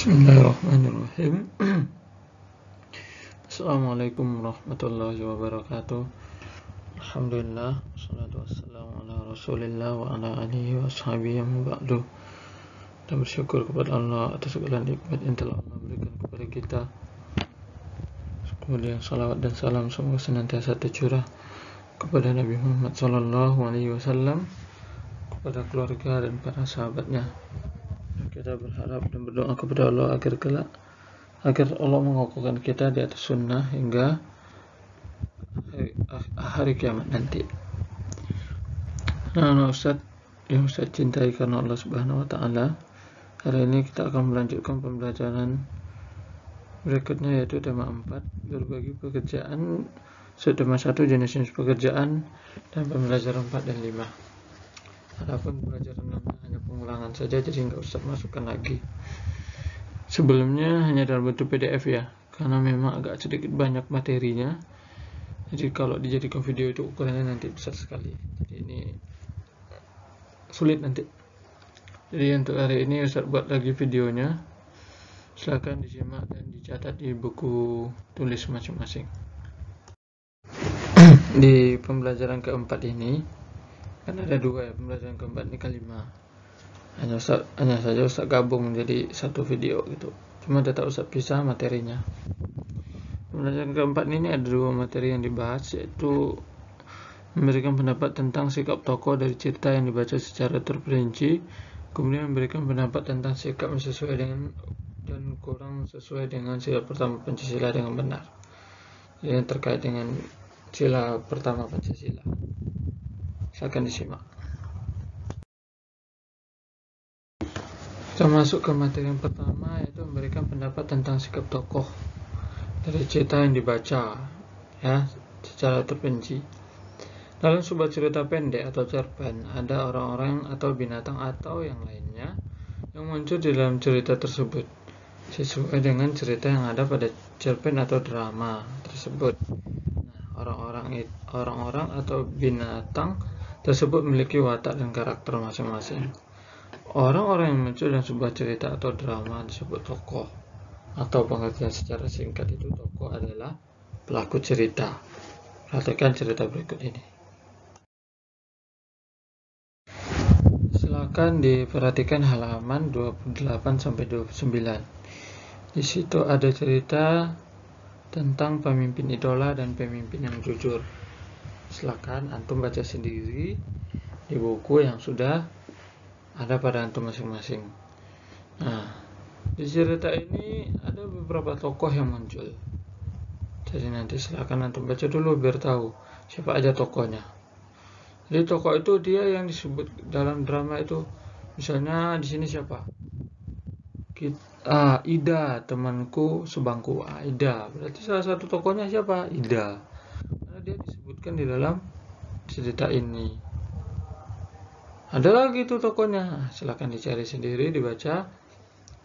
Bismillahirrahmanirrahim. Assalamualaikum warahmatullahi wabarakatuh. Alhamdulillah, wassalatu wassalamu ala rasulillah wa ala alihi wa ashabihi wa ba'du. Dan bersyukur kepada Allah atas segala nikmat yang telah Allah berikan kepada kita. Kemudian salawat dan salam semoga senantiasa tercurah kepada Nabi Muhammad SAW, kepada keluarga dan para sahabatnya. Kita berharap dan berdoa kepada Allah agar Allah mengokohkan kita di atas sunnah hingga hari kiamat nanti. Nah, Ustaz yang Ustaz cintai karena Allah Subhanahu wa taala, hari ini kita akan melanjutkan pembelajaran berikutnya, yaitu tema 4, berbagi pekerjaan, tema 1, jenis-jenis pekerjaan, dan pembelajaran 4 dan 5. Adapun pelajaran 6 hanya pengulangan saja, jadi nggak usah masukkan lagi. Sebelumnya hanya dalam bentuk PDF ya, karena memang agak sedikit banyak materinya. Jadi kalau dijadikan video itu ukurannya nanti besar sekali. Jadi ini sulit nanti. Jadi untuk hari ini Ustaz buat lagi videonya. Silakan disimak dan dicatat di buku tulis masing-masing. Di pembelajaran keempat ini kan ada 2 ya, pembelajaran keempat ini kelima. Hanya saja Ustaz gabung menjadi satu video gitu. Cuma tetap Ustaz pisah materinya. Pembelajaran keempat ini ada 2 materi yang dibahas, yaitu memberikan pendapat tentang sikap tokoh dari cerita yang dibaca secara terperinci, kemudian memberikan pendapat tentang sikap yang sesuai dengan dan kurang sesuai dengan sila pertama Pancasila dengan benar. Yang terkait dengan sila pertama Pancasila. Silakan disimak. Kita masuk ke materi yang pertama, yaitu memberikan pendapat tentang sikap tokoh dari cerita yang dibaca ya secara terperinci. Dalam sebuah cerita pendek atau cerpen, ada orang-orang atau binatang atau yang lainnya yang muncul di dalam cerita tersebut sesuai dengan cerita yang ada pada cerpen atau drama tersebut. Nah, orang-orang atau binatang tersebut memiliki watak dan karakter masing-masing. Orang-orang yang muncul dalam sebuah cerita atau drama disebut tokoh, atau pengertian secara singkat itu tokoh adalah pelaku cerita. Perhatikan cerita berikut ini. Silakan diperhatikan halaman 28-29. Di situ ada cerita tentang pemimpin idola dan pemimpin yang jujur. Silakan antum baca sendiri di buku yang sudah ada pada antum masing-masing. Nah, di cerita ini ada beberapa tokoh yang muncul. Jadi nanti silakan antum baca dulu biar tahu siapa aja tokohnya. Jadi tokoh itu dia yang disebut dalam drama itu, misalnya di sini siapa? Ida, temanku sebangku. Ida, berarti salah satu tokohnya siapa? Ida. Karena dia disebutkan di dalam cerita ini. Ada lagi tuh tokohnya. Silakan dicari sendiri, dibaca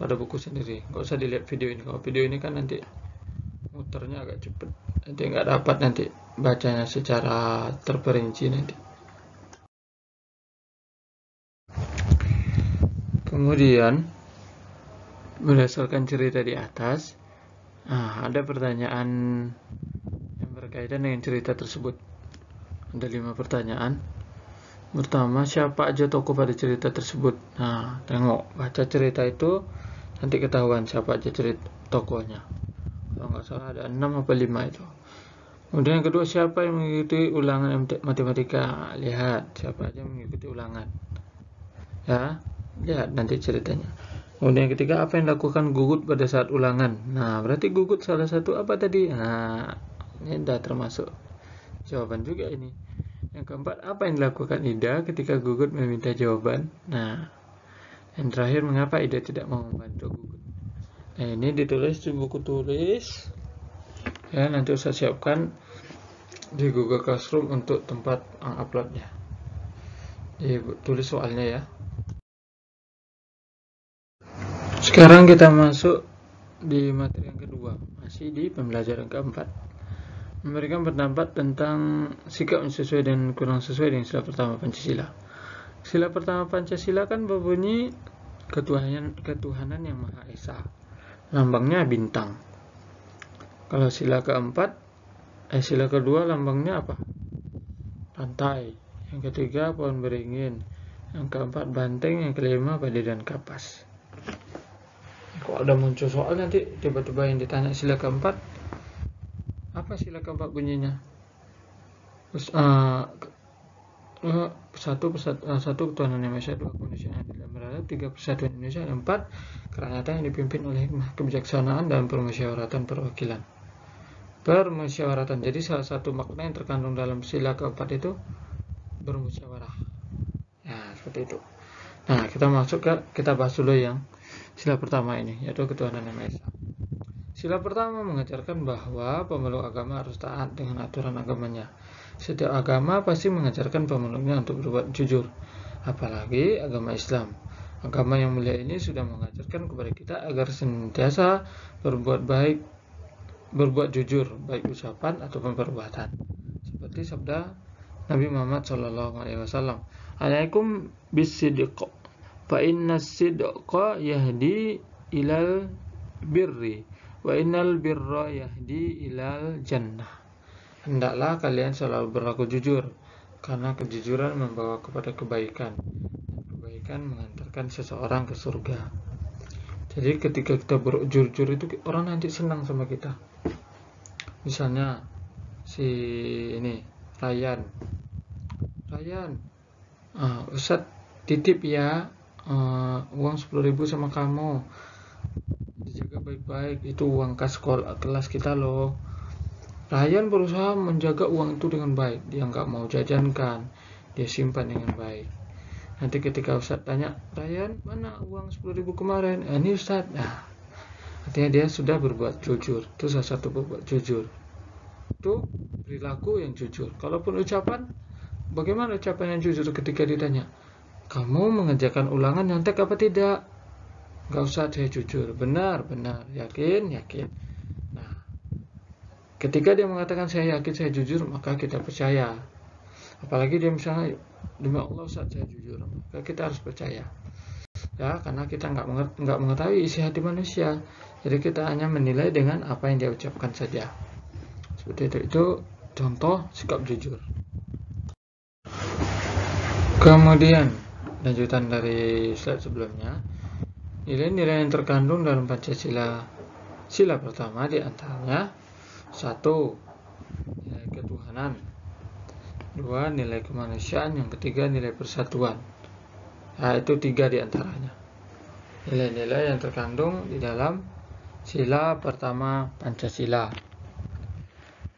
pada buku sendiri. Nggak usah dilihat video ini. Kalau video ini kan nanti muternya agak cepet. Nanti nggak dapat nanti bacanya secara terperinci nanti. Kemudian berdasarkan cerita di atas, ada pertanyaan yang berkaitan dengan cerita tersebut. Ada 5 pertanyaan. Pertama, siapa aja tokoh pada cerita tersebut? Nah, tengok, baca cerita itu nanti ketahuan siapa aja cerita tokohnya. Kalau nggak salah ada 6 atau 5 itu. Kemudian yang kedua, siapa yang mengikuti ulangan matematika? Lihat, siapa aja mengikuti ulangan. Ya, lihat nanti ceritanya. Kemudian yang ketiga, apa yang dilakukan Gugut pada saat ulangan? Nah, berarti Gugut salah satu apa tadi? Nah, ini sudah termasuk jawaban juga ini. Yang keempat, apa yang dilakukan Ida ketika Gugut meminta jawaban? Nah, yang terakhir, mengapa Ida tidak mau membantu Gugut? Nah, ini ditulis di buku tulis. Ya, nanti saya siapkan di Google Classroom untuk tempat uploadnya. Tulis soalnya ya. Sekarang kita masuk di materi yang kedua, masih di pembelajaran keempat. Memberikan pendapat tentang sikap yang sesuai dan kurang sesuai dengan sila pertama Pancasila. Sila pertama Pancasila kan berbunyi ketuhanan yang Maha Esa. lambangnya bintang. Kalau sila kedua lambangnya apa? Pantai. Yang ketiga pohon beringin. Yang keempat banteng. Yang kelima padi dan kapas. Kalau ada muncul soal nanti tiba-tiba yang ditanya sila keempat, apa sila keempat bunyinya? Satu ketuhanan yang Maha Esa, dua kemanusiaan adil dan beradab, tiga persatuan Indonesia, empat kerakyatan yang dipimpin oleh hikmah, kebijaksanaan dan permusyawaratan perwakilan. Permusyawaratan. Jadi salah satu makna yang terkandung dalam sila keempat itu bermusyawarah. Nah, seperti itu. Nah, kita bahas dulu yang sila pertama ini, yaitu ketuhanan yang Maha Esa. Sila pertama mengajarkan bahwa pemeluk agama harus taat dengan aturan agamanya. Setiap agama pasti mengajarkan pemeluknya untuk berbuat jujur, apalagi agama Islam. Agama yang mulia ini sudah mengajarkan kepada kita agar senantiasa berbuat jujur, baik ucapan ataupun perbuatan. Seperti sabda Nabi Muhammad SAW, "Alaikum bisidq, fa inna sidqa yahdi ilal birri, wa innal birra yahdi ilal jannah." Hendaklah kalian selalu berlaku jujur, karena kejujuran membawa kepada kebaikan, dan kebaikan mengantarkan seseorang ke surga. Jadi ketika kita berjujur itu orang nanti senang sama kita. Misalnya si ini Ryan, Ustadz titip ya uang 10.000 sama kamu, dijaga baik-baik, itu uang kas kelas kita loh. Ryan berusaha menjaga uang itu dengan baik. Dia nggak mau jajankan, dia simpan dengan baik. Nanti ketika Ustadz tanya, Ryan mana uang 10.000 kemarin? Ini Ustadz. Nah, artinya dia sudah berbuat jujur. Itu salah satu berbuat jujur. Itu perilaku yang jujur. Kalaupun ucapan, bagaimana ucapan yang jujur ketika ditanya, kamu mengerjakan ulangan nyontek apa tidak? Nggak usah, saya jujur. Benar, yakin. Ketika dia mengatakan saya yakin, saya jujur, maka kita percaya. Apalagi dia misalnya, demi Allah Ustaz saya jujur, maka kita harus percaya. Ya, karena kita nggak mengetahui isi hati manusia. Jadi kita hanya menilai dengan apa yang dia ucapkan saja. Seperti itu. Itu contoh sikap jujur. Kemudian lanjutan dari slide sebelumnya, nilai-nilai yang terkandung dalam Pancasila. Sila pertama diantaranya: 1. Nilai ketuhanan. 2. Nilai kemanusiaan. Yang ketiga nilai persatuan. Nah, itu 3 diantaranya nilai-nilai yang terkandung di dalam sila pertama Pancasila.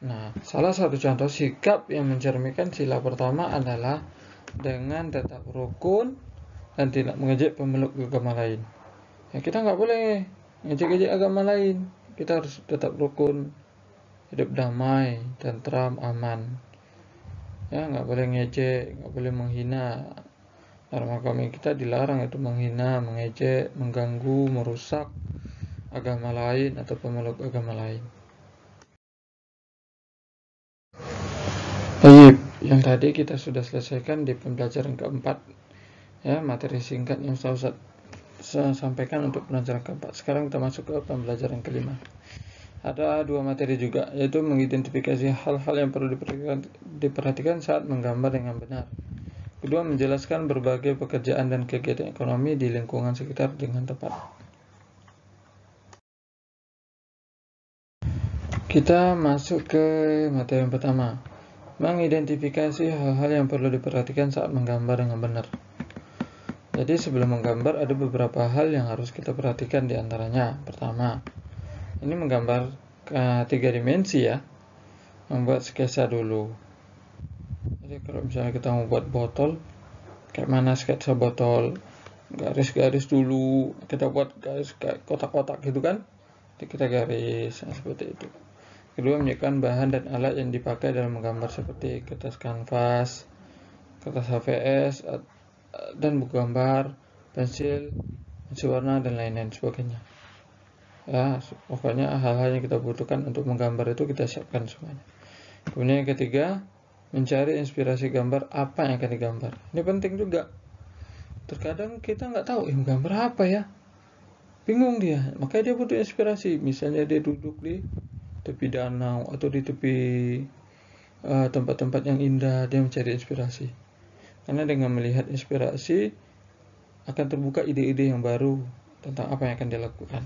Nah, salah satu contoh sikap yang mencerminkan sila pertama adalah dengan tetap rukun dan tidak mengejek pemeluk agama lain. Ya, kita nggak boleh ngejek-ngejek agama lain. Kita harus tetap rukun, hidup damai, tentram, aman. Ya, nggak boleh ngejek, nggak boleh menghina. Dalam agama kita dilarang itu menghina, mengejek, mengganggu, merusak agama lain atau pemeluk agama lain. Baik, yang tadi kita sudah selesaikan di pembelajaran keempat. Ya, materi singkat yang saya sampaikan untuk pembelajaran keempat. Sekarang kita masuk ke pembelajaran kelima. Ada 2 materi juga, yaitu mengidentifikasi hal-hal yang perlu diperhatikan saat menggambar dengan benar. Kedua, menjelaskan berbagai pekerjaan dan kegiatan ekonomi di lingkungan sekitar dengan tepat. Kita masuk ke materi yang pertama, mengidentifikasi hal-hal yang perlu diperhatikan saat menggambar dengan benar. Jadi sebelum menggambar ada beberapa hal yang harus kita perhatikan diantaranya. Pertama, ini menggambar ke 3 dimensi ya. Membuat sketsa dulu. Jadi kalau misalnya kita mau buat botol, kayak mana sketsa botol? Garis-garis dulu. Kita buat garis kayak kotak-kotak gitu kan. Jadi kita garis seperti itu. Kedua, menyiapkan bahan dan alat yang dipakai dalam menggambar seperti kertas kanvas, kertas HVS, dan buku gambar, pensil warna dan lain-lain sebagainya. Ya, pokoknya hal-hal yang kita butuhkan untuk menggambar itu kita siapkan semuanya. Kemudian yang ketiga, mencari inspirasi gambar apa yang akan digambar. Ini penting juga. Terkadang kita nggak tahu menggambar apa ya. bingung dia, makanya dia butuh inspirasi. Misalnya dia duduk di tepi danau atau di tepi tempat-tempat yang indah, dia mencari inspirasi. Karena dengan melihat inspirasi akan terbuka ide-ide yang baru tentang apa yang akan dia lakukan.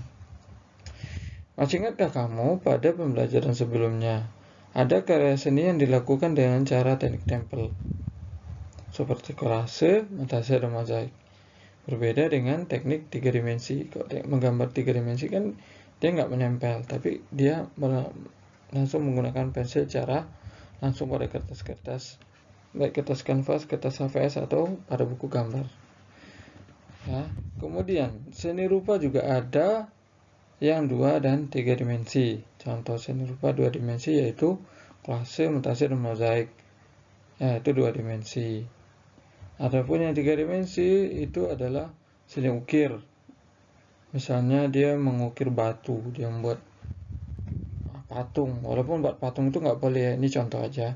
Masih ingatkah kamu pada pembelajaran sebelumnya ada karya seni yang dilakukan dengan cara teknik tempel seperti kolase, montase, dan mozaik. Berbeda dengan teknik 3 dimensi. Kalau menggambar 3 dimensi kan dia nggak menempel, tapi dia langsung menggunakan pensil cara langsung pada kertas-kertas, baik kertas kanvas, kertas HVS, atau pada buku gambar. Ya. Kemudian seni rupa juga ada yang 2 dan 3 dimensi. Contoh seni rupa 2 dimensi yaitu kolase, montase, dan mozaik. Ya, itu 2 dimensi. Adapun yang 3 dimensi itu adalah seni ukir. Misalnya dia mengukir batu, dia membuat patung. Walaupun buat patung itu nggak boleh ya, ini contoh aja.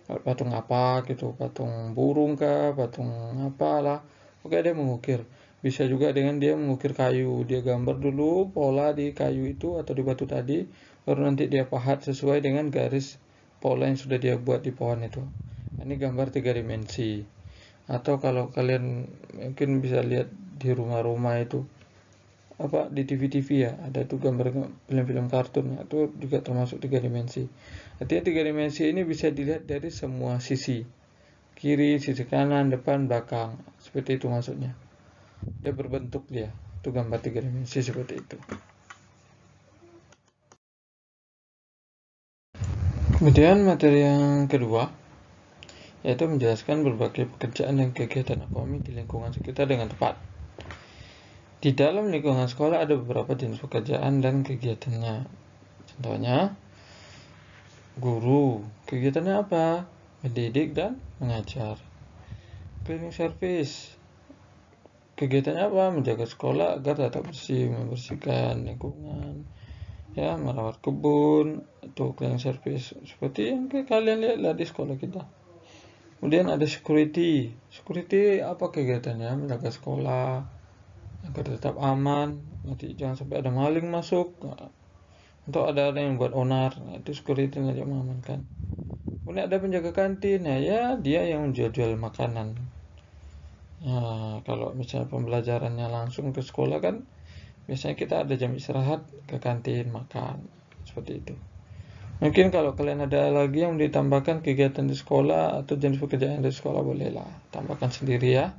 Patung apa gitu, patung burung kah, patung apalah. Oke, dia mengukir. Bisa juga dengan dia mengukir kayu. Dia gambar dulu pola di kayu itu atau di batu tadi, baru nanti dia pahat sesuai dengan garis pola yang sudah dia buat di pohon itu. Ini gambar 3 dimensi. Atau kalau kalian mungkin bisa lihat di rumah-rumah itu, apa di TV-TV ya, ada tuh gambar film-film kartun, itu juga termasuk 3 dimensi. Artinya 3 dimensi ini bisa dilihat dari semua sisi, kiri, sisi kanan, depan, belakang, seperti itu maksudnya. Dia berbentuk dia, itu gambar 3 dimensi seperti itu. Kemudian materi yang kedua yaitu menjelaskan berbagai pekerjaan dan kegiatan ekonomi di lingkungan sekitar dengan tepat. Di dalam lingkungan sekolah ada beberapa jenis pekerjaan dan kegiatannya. Contohnya, guru, kegiatannya apa? Mendidik dan mengajar. Cleaning service, kegiatannya apa? Menjaga sekolah agar tetap bersih, membersihkan lingkungan, ya, merawat kebun, atau cleaning service seperti yang kalian lihatlah di sekolah kita. Kemudian ada security. Security apa kegiatannya? Menjaga sekolah agar tetap aman, nanti jangan sampai ada maling masuk, atau ada yang buat onar. Itu security yang mengamankan. Kemudian ada penjaga kantin, ya dia yang menjual makanan. Nah, kalau misalnya pembelajarannya langsung ke sekolah kan biasanya kita ada jam istirahat ke kantin makan, seperti itu. Mungkin kalau kalian ada lagi yang ditambahkan kegiatan di sekolah atau jenis pekerjaan di sekolah, bolehlah tambahkan sendiri ya.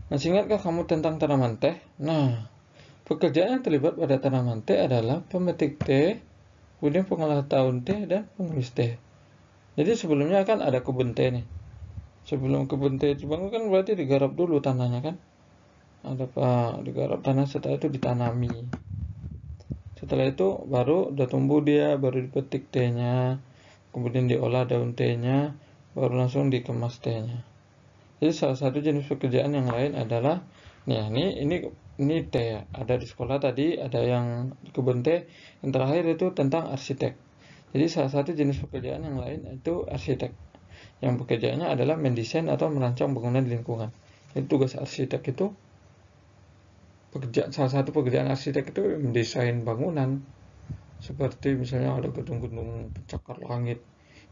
Masih ingatkah kamu tentang tanaman teh? Nah, pekerjaan yang terlibat pada tanaman teh adalah pemetik teh, kemudian pengolah daun teh, dan penulis teh. Jadi sebelumnya kan ada kebun teh nih. Sebelum kebun teh dibangun kan berarti digarap dulu tanahnya kan? Digarap tanah, setelah itu ditanami. Setelah itu baru udah tumbuh dia, baru dipetik tehnya, kemudian diolah daun tehnya, baru langsung dikemas tehnya. Jadi salah satu jenis pekerjaan yang lain adalah, ini teh ada di sekolah tadi, ada yang kebun teh, yang terakhir itu tentang arsitek. Jadi salah satu jenis pekerjaan yang lain itu arsitek, yang pekerjaannya adalah mendesain atau merancang bangunan di lingkungan. Jadi tugas arsitek itu, salah satu pekerjaan arsitek itu mendesain bangunan, seperti misalnya ada gedung-gedung pencakar langit,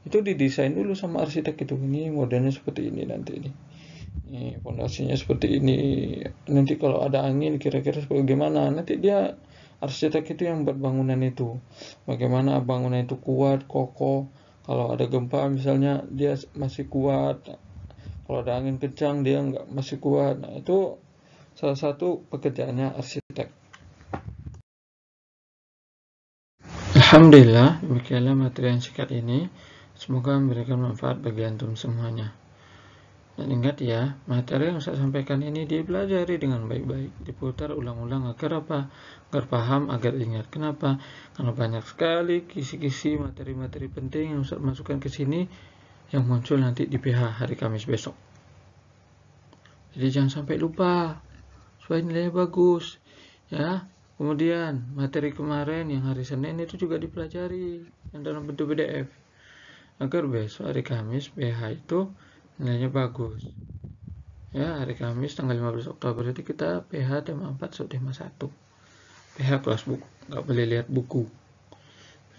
itu didesain dulu sama arsitek itu. Ini modelnya seperti ini, nanti ini fondasinya seperti ini, nanti kalau ada angin kira-kira bagaimana, nanti dia arsitek itu yang buat bangunan itu, bagaimana bangunan itu kuat, kokoh, kalau ada gempa misalnya dia masih kuat, kalau ada angin kencang dia masih kuat. Nah, itu salah satu pekerjaannya arsitek. Alhamdulillah, demikianlah materi yang singkat ini. Semoga memberikan manfaat bagi antum semuanya. Dan ingat ya, materi yang saya sampaikan ini dipelajari dengan baik-baik, diputar ulang-ulang agar apa? Agar paham, agar ingat. Kenapa? Karena banyak sekali kisi-kisi materi-materi penting yang Ustaz masukkan ke sini yang muncul nanti di PH hari Kamis besok. Jadi jangan sampai lupa, supaya nilainya bagus. Ya, kemudian materi kemarin yang hari Senin itu juga dipelajari yang dalam bentuk PDF, agar besok hari Kamis PH itu nilainya bagus. Ya, hari Kamis tanggal 15 Oktober itu kita PH tema 4 subtema 1. PH kelas buku, nggak boleh lihat buku.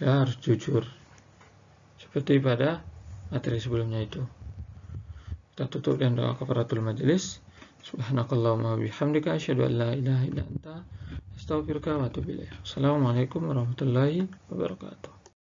Ya, harus jujur. Seperti pada materi sebelumnya itu. Kita tutup dengan doa kafaratul majelis. Subhanakallahumma bihamdika asyhadu an la ilaha illa anta astaghfiruka wa atubu ilaik. Assalamualaikum warahmatullahi wabarakatuh.